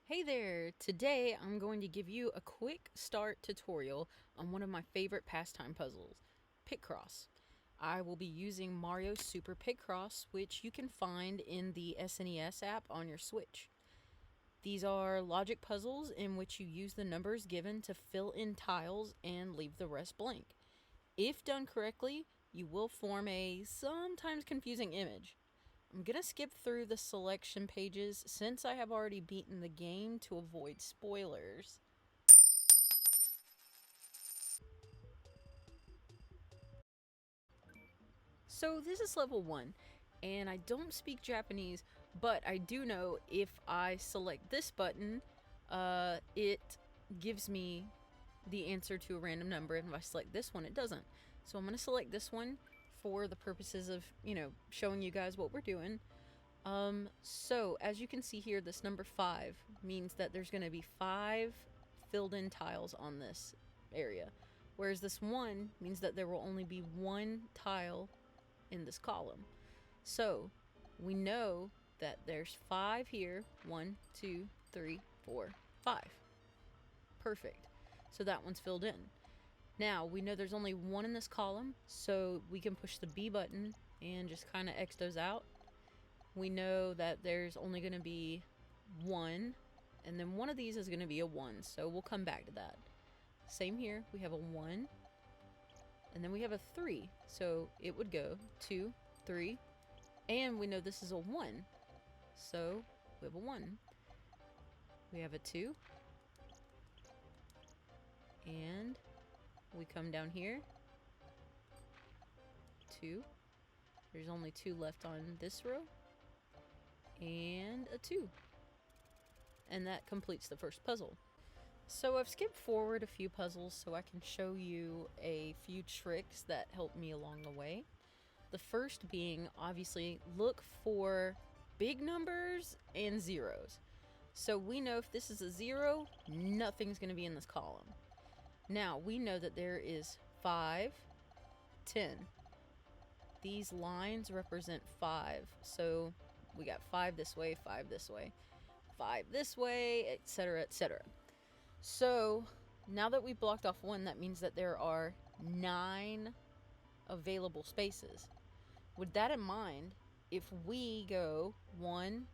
Hey there! Today I'm going to give you a quick start tutorial on one of my favorite pastime puzzles, Picross. I will be using Mario's Super Picross, which you can find in the SNES app on your Switch. These are logic puzzles in which you use the numbers given to fill in tiles and leave the rest blank. If done correctly, you will form a sometimes confusing image. I'm gonna skip through the selection pages since I have already beaten the game to avoid spoilers. So this is level 1, and I don't speak Japanese, but I do know if I select this button, it gives me the answer to a random number, and if I select this one, it doesn't. So I'm gonna select this one for the purposes of, showing you guys what we're doing. So as you can see here, this number 5 means that there's going to be 5 filled in tiles on this area. Whereas this 1 means that there will only be 1 tile in this column. So we know that there's 5 here. 1, 2, 3, 4, 5. Perfect. So that one's filled in. Now we know there's only 1 in this column, so we can push the B button and just kind of X those out. We know that there's only going to be 1, and then one of these is going to be a 1, so we'll come back to that. Same here, we have a 1, and then we have a 3, so it would go 2, 3, and we know this is a 1, so we have a 1. We have a 2, and we come down here, 2. There's only 2 left on this row, and a 2. And that completes the first puzzle. So I've skipped forward a few puzzles so I can show you a few tricks that help me along the way. The first being, obviously, look for big numbers and zeros. So we know if this is a 0, nothing's going to be in this column. Now, we know that there is 5, 10. These lines represent 5, so we got 5 this way, 5 this way, 5 this way, etc., etc. So now that we've blocked off 1, that means that there are 9 available spaces. With that in mind, if we go 1,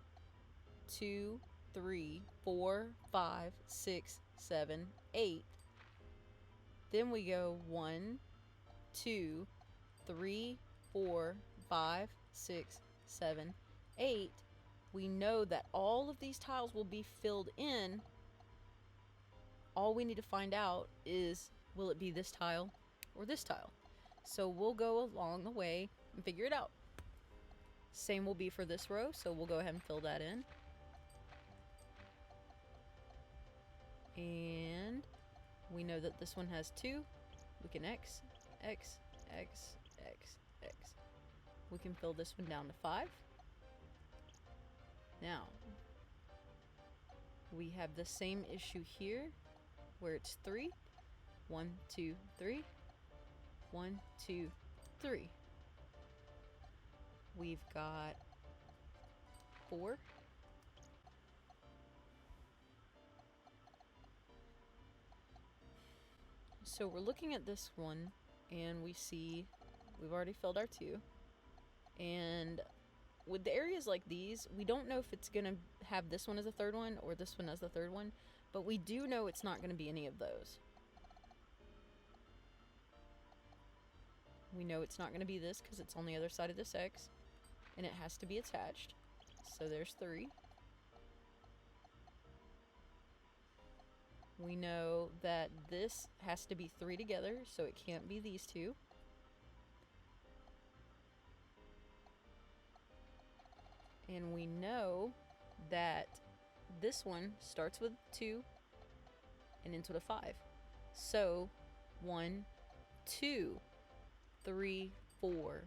2, 3, 4, 5, 6, 7, 8, then we go 1, 2, 3, 4, 5, 6, 7, 8, we know that all of these tiles will be filled in. All we need to find out is, will it be this tile or this tile? So we'll go along the way and figure it out. Same will be for this row, so we'll go ahead and fill that in. And we know that this one has 2. We can X, X, X, X, X. We can fill this one down to 5. Now, we have the same issue here, where it's 3. 1, 2, 3. 1, 2, 3. We've got 4. So we're looking at this one, and we see we've already filled our 2. And with the areas like these, we don't know if it's going to have this one as a third one or this one as the third one, but we do know it's not going to be any of those. We know it's not going to be this because it's on the other side of this X, and it has to be attached. So there's 3. We know that this has to be 3 together, so it can't be these 2. And we know that this one starts with 2 and ends with a 5. So 1, 2, 3, 4,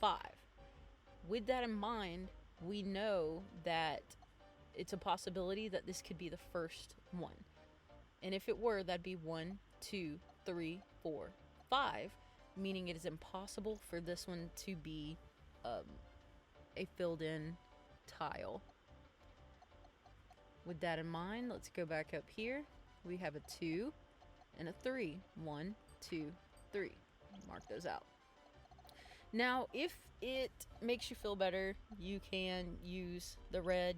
5. With that in mind, we know that it's a possibility that this could be the first one. And if it were, that'd be 1, 2, 3, 4, 5, meaning it is impossible for this one to be a filled in tile. With that in mind, let's go back up here. We have a 2 and a 3. 1, 2, 3. Mark those out. Now, if it makes you feel better, you can use the red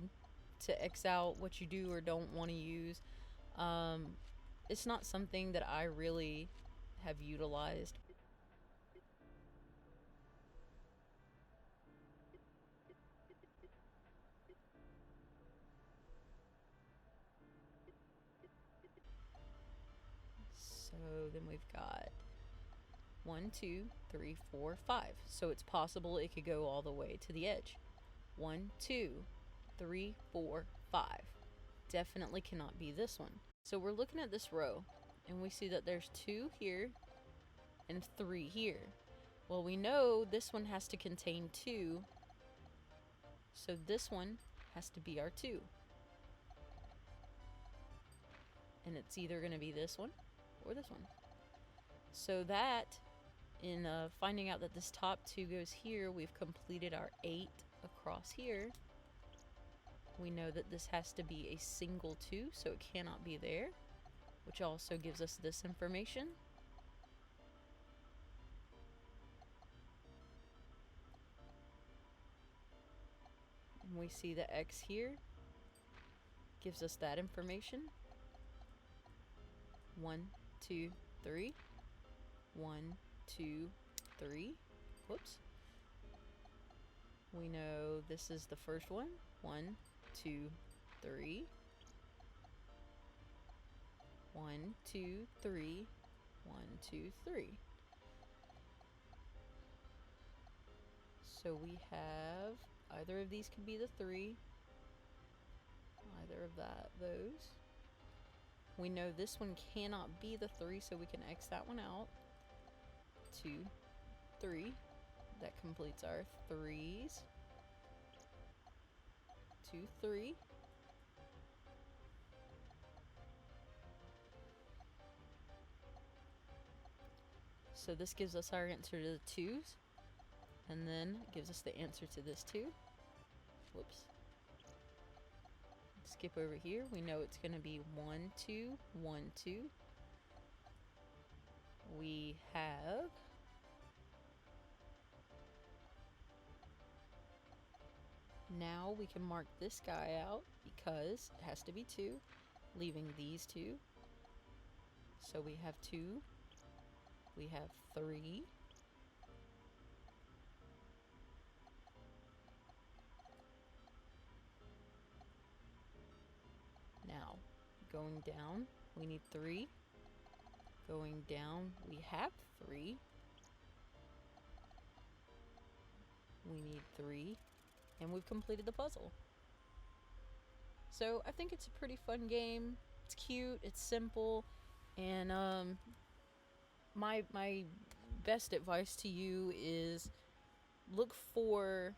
to X out what you do or don't want to use. It's not something that I really have utilized. So then we've got 1, 2, 3, 4, 5. So it's possible it could go all the way to the edge. 1, 2, 3, 4, 5. Definitely cannot be this one. So we're looking at this row, and we see that there's 2 here and 3 here. Well, we know this one has to contain 2, so this one has to be our 2. And it's either going to be this one or this one. So that, in finding out that this top 2 goes here, we've completed our 8 across here. We know that this has to be a single 2, so it cannot be there, which also gives us this information. And we see the X here gives us that information. 1, 2, 3. 1, 2, 3. Whoops. We know this is the first one. 1, 2, 3. 1, 2, 3. 1, 2, 3. So we have either of these could be the 3. Either of those. We know this one cannot be the 3, so we can X that one out. 2, 3. That completes our 3s. 2, 3. So this gives us our answer to the 2s. And then gives us the answer to this 2. Whoops. Skip over here. We know it's going to be 1, 2, 1, 2. We have now we can mark this guy out because it has to be 2, leaving these 2. So we have 2. We have 3. Now, going down, we need 3. Going down, we have 3. We need 3. And we've completed the puzzle. So I think it's a pretty fun game. It's cute, it's simple, and my best advice to you is look for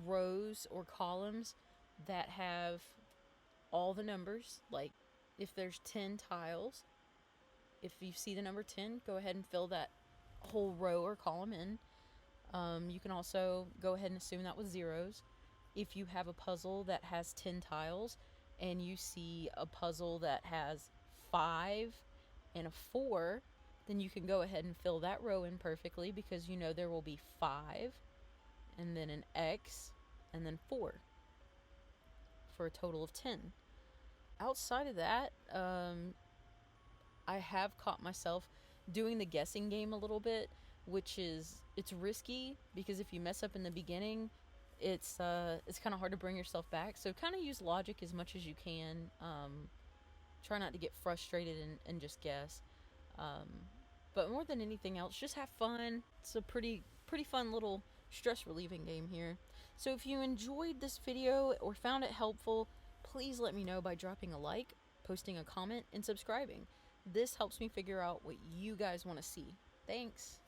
rows or columns that have all the numbers. Like if there's 10 tiles, if you see the number 10, go ahead and fill that whole row or column in. You can also go ahead and assume that was zeros. If you have a puzzle that has 10 tiles and you see a puzzle that has 5 and a 4, then you can go ahead and fill that row in perfectly because you know there will be 5 and then an X and then 4 for a total of 10. Outside of that, I have caught myself doing the guessing game a little bit, which is, it's risky because if you mess up in the beginning, it's kind of hard to bring yourself back. So kind of use logic as much as you can. Try not to get frustrated and just guess. But more than anything else, just have fun. It's a pretty fun little stress relieving game here. So if you enjoyed this video or found it helpful, please let me know by dropping a like, posting a comment, and subscribing. This helps me figure out what you guys want to see. Thanks.